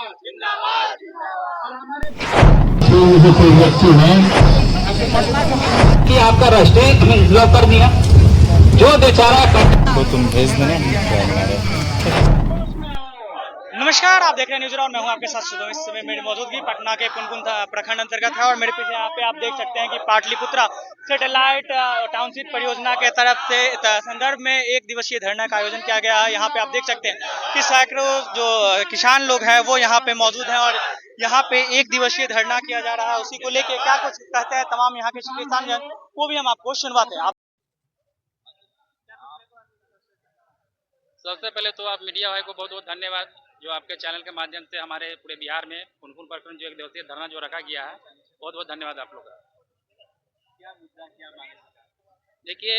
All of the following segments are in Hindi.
कोई व्यक्ति है कि आपका राष्ट्रीय ब्लॉक कर दिया जो बेचारा को तुम भेज देना हमारे। नमस्कार, आप देख रहे हैं न्यूज राउंड। मैं हूं आपके साथ शुभम। इस समय मेरी मौजूदगी पटना के पुनपुन प्रखंड अंतर्गत है और मेरे पीछे यहाँ पे आप देख सकते हैं कि पाटलिपुत्रा सैटेलाइट टाउनशिप परियोजना के तरफ से संदर्भ में एक दिवसीय धरना का आयोजन किया गया है। यहाँ पे आप देख सकते हैं कि सैकड़ों जो किसान लोग हैं वो यहाँ पे मौजूद हैं और यहाँ पे एक दिवसीय धरना किया जा रहा है। उसी को लेके क्या कुछ कहते हैं तमाम यहाँ के किसान जन, वो भी हम आपको सुनवाते हैं। सबसे पहले तो आप मीडिया भाई को बहुत बहुत धन्यवाद, जो आपके चैनल के माध्यम से हमारे पूरे बिहार में पुनपुन प्रखंड जो एक दिवसीय धरना जो रखा गया है, बहुत बहुत धन्यवाद आप लोग का। क्या मुद्दा क्या मांगे? देखिए,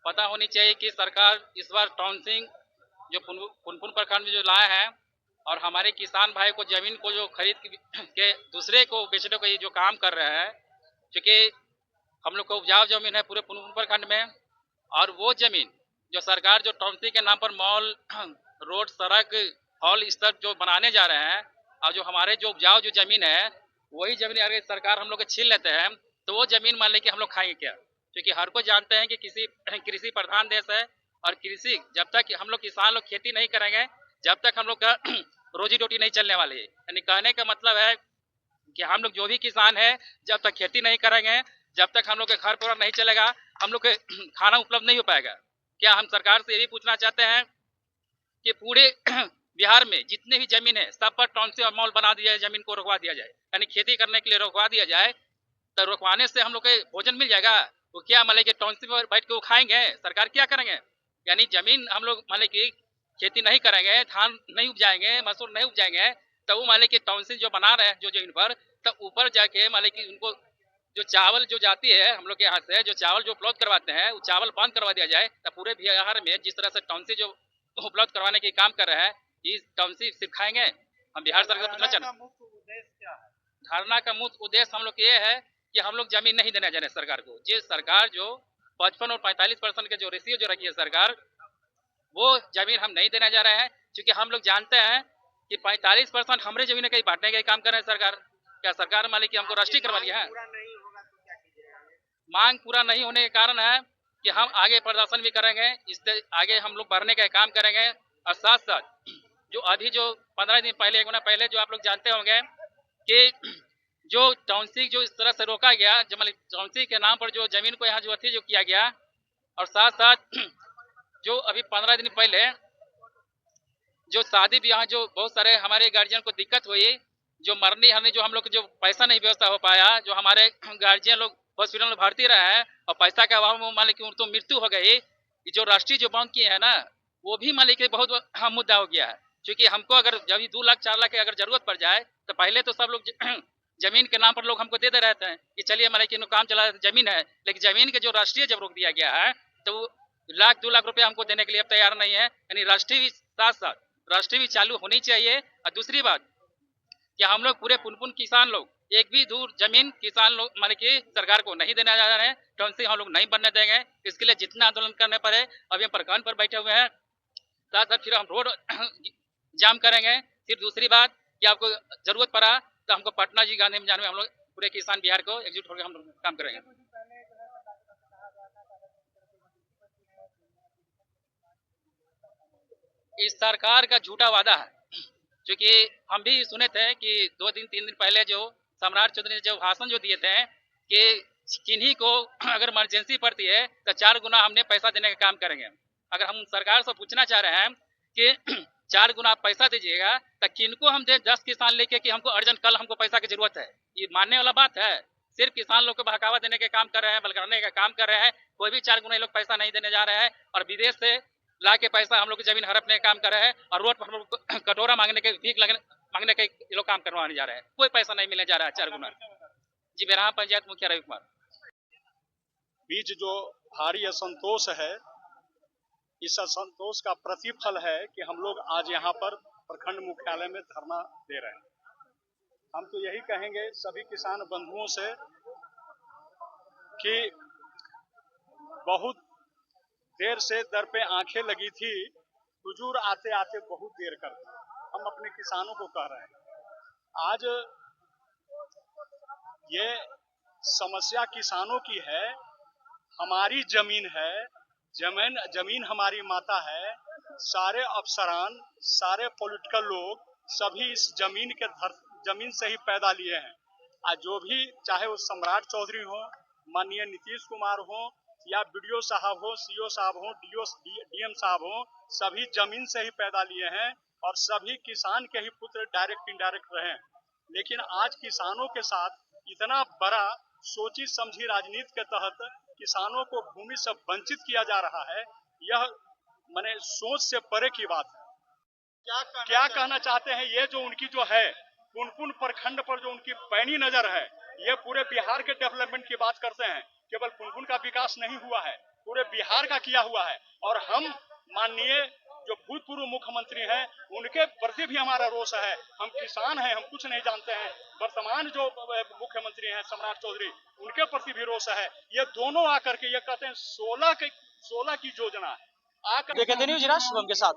पता होनी चाहिए कि सरकार इस बार टाउनशिप जो पुनपुन प्रखंड में जो लाए हैं और हमारे किसान भाई को जमीन को जो खरीद के दूसरे को बेचने को ये जो काम कर रहे हैं, क्योंकि हम लोग को उपजाऊ जमीन है पूरे पुनपुन प्रखंड में, और वो जमीन जो सरकार जो टाउनशिप के नाम पर मॉल, रोड, सड़क, हॉल इस तरह जो बनाने जा रहे हैं, और जो हमारे जो उपजाऊ जो जमीन है वही जमीन अगर सरकार हम लोग छीन लेते हैं तो वो जमीन मान लेके हम लोग खाएंगे क्या? क्योंकि हर कोई जानते हैं कि कृषि प्रधान देश है, और कृषि जब तक हम लोग किसान लोग खेती नहीं करेंगे, जब तक हम लोग का रोजी रोटी नहीं चलने वाली है। यानी कहने का मतलब है कि हम लोग जो भी किसान है, जब तक खेती नहीं करेंगे, जब तक हम लोग के घर परिवार नहीं चलेगा, हम लोग के खाना उपलब्ध नहीं हो पाएगा। क्या हम सरकार से ये भी पूछना चाहते हैं कि पूरे बिहार में जितने भी जमीन है सब पर टाउनशिप और मॉल बना दिया जाए, जमीन को रोकवा दिया जाए, यानी खेती करने के लिए रोकवा दिया जाए, तो रोकवाने से हम लोग के भोजन मिल जाएगा। वो क्या मान कि टाउनशिप पर बैठ के वो खाएंगे? सरकार क्या करेंगे? यानी जमीन हम लोग मान कि खेती नहीं करेंगे, धान नहीं उपजाएंगे, मसूर नहीं उपजाएंगे, तो वो मान कि टाउनशिप जो बना रहे हैं जो जमीन पर, तो ऊपर जाके मान कि उनको जो चावल जो जाती है हम लोग के यहाँ से, जो चावल जो उपलब्ध करवाते हैं, वो चावल बंद करवा दिया जाए। तो पूरे बिहार में जिस तरह से टाउनशिप जो उपलब्ध करवाने के काम कर रहे हैं, इस टाउनशिप सिर्फ खाएंगे? हम बिहार सरकार से पूछना चाहते हैं, धरना का मुख्य उद्देश्य हम लोग ये है कि हम लोग जमीन नहीं देना चाह रहे सरकार को। जिस सरकार जो 55 और 45% के जो रेशियो जो रखी है सरकार, वो जमीन हम नहीं देना जा रहे हैं, क्योंकि हम लोग जानते हैं कि 45% हमारे जमीन कहीं बांटने का काम कर रहे हैं सरकार। क्या सरकार मालिक हमको राष्ट्रीय करवा लिया है? मांग पूरा नहीं होने के कारण है कि हम आगे प्रदर्शन भी करेंगे, इससे आगे हम लोग बढ़ने का काम करेंगे। और साथ साथ जो अभी जो 15 दिन पहले, 1 महीना पहले जो आप लोग जानते होंगे कि जो टाउनशिप जो इस तरह से रोका गया, जो मतलब टाउनशिप के नाम पर जो जमीन को यहाँ जो अति जो किया गया, और साथ साथ जो अभी 15 दिन पहले जो शादी ब्याह जो बहुत सारे हमारे गार्जियन को दिक्कत हुई, जो मरनी हमें जो हम लोग जो पैसा नहीं व्यवस्था हो पाया, जो हमारे गार्जियन लोग हॉस्पिटल में भर्ती रहे हैं और पैसा के अभाव में मान ली तो मृत्यु हो गई, जो राष्ट्रीय जो बांध किए हैं ना, वो भी मान ली बहुत अहम मुद्दा हो गया है। क्योंकि हमको अगर जब 2 लाख 4 लाख की अगर जरूरत पड़ जाए, तो पहले तो सब लोग जमीन के नाम पर लोग हमको दे रहते हैं कि चलिए मान ली काम चला जमीन है, लेकिन जमीन के जो राष्ट्रीय जब रोक दिया गया है, तो 1 लाख 2 लाख रुपया हमको देने के लिए अब तैयार नहीं है। यानी राष्ट्रीय भी साथ साथ राष्ट्रीय भी चालू होनी चाहिए। और दूसरी बात कि हम लोग पूरे पुनपुन किसान लोग एक भी दूर जमीन किसान लोग मान की सरकार को नहीं देना जा रहे हैं, टाउनशिप हम लोग नहीं बनने देंगे। इसके लिए जितना आंदोलन करने पड़े, अभी हम प्रखंड पर बैठे हुए हैं, साथ साथ फिर हम रोड जाम करेंगे। फिर दूसरी बात कि आपको जरूरत पड़ा तो हमको पटना जी गांधी मैदान में हम लोग पूरे किसान बिहार को एकजुट होकर हम लोग काम करेंगे। इस सरकार का झूठा वादा है, क्योंकि हम भी सुने थे कि 2 दिन 3 दिन पहले जो सम्राट चौधरी ने जो भाषण जो दिए थे कि किन्हीं को अगर इमरजेंसी पड़ती है तो 4 गुना हमने पैसा देने का काम करेंगे। अगर हम सरकार से पूछना चाह रहे हैं कि 4 गुना आप पैसा दीजिएगा, तो किनको हम दे 10 किसान लेके कि हमको अर्जेंट कल हमको पैसा की जरूरत है? ये मानने वाला बात है? सिर्फ किसान लोग को बहकावा देने के काम कर रहे हैं, बलकारने का काम कर रहे हैं। कोई भी 4 गुना लोग पैसा नहीं देने जा रहे हैं, और विदेश से ला के पैसा हम लोग की जमीन हड़पने का काम कर रहे हैं, और रोड पर हम लोग कटोरा मांगने के भीख मांगने के लोग काम करवाने जा रहे हैं। कोई पैसा नहीं मिलने जा रहा है 4 गुना। जी, बेरहा पंचायत मुखिया रवि कुमार। बीच जो भारी असंतोष है, इस असंतोष का प्रतिफल है कि हम लोग आज यहाँ पर प्रखंड मुख्यालय में धरना दे रहे हैं। हम तो यही कहेंगे सभी किसान बंधुओं से कि बहुत देर से दर पे आंखें लगी थी, हुजूर आते आते बहुत देर कर दी। हम अपने किसानों को कह रहे हैं। आज ये समस्या किसानों की है, हमारी जमीन है, जमीन हमारी माता है। सारे अफसरान, सारे पॉलिटिकल लोग सभी इस जमीन से ही पैदा लिए हैं। आज जो भी, चाहे वो सम्राट चौधरी हो, माननीय नीतीश कुमार हो, या बीडीओ साहब हो, सीओ साहब हो, डीएम साहब हो, सभी जमीन से ही पैदा लिए हैं और सभी किसान के ही पुत्र डायरेक्ट इनडायरेक्ट रहे हैं। लेकिन आज किसानों के साथ इतना बड़ा सोची समझी राजनीति के तहत किसानों को भूमि से वंचित किया जा रहा है, यह माने सोच से परे की बात है। क्या कहना चाहते हैं? ये जो उनकी जो है पुनपुन प्रखंड पर जो उनकी पैनी नजर है, ये पूरे बिहार के डेवलपमेंट की बात करते हैं। केवल पुनपुन का विकास नहीं हुआ है, पूरे बिहार का किया हुआ है। और हम माननीय जो भूतपूर्व मुख्यमंत्री हैं, उनके प्रति भी हमारा रोष है। हम किसान हैं, हम कुछ नहीं जानते हैं। वर्तमान जो मुख्यमंत्री हैं सम्राट चौधरी, उनके प्रति भी रोष है। ये दोनों आकर के ये कहते हैं 16 की योजना है। देखते न्यूज शुभम के साथ।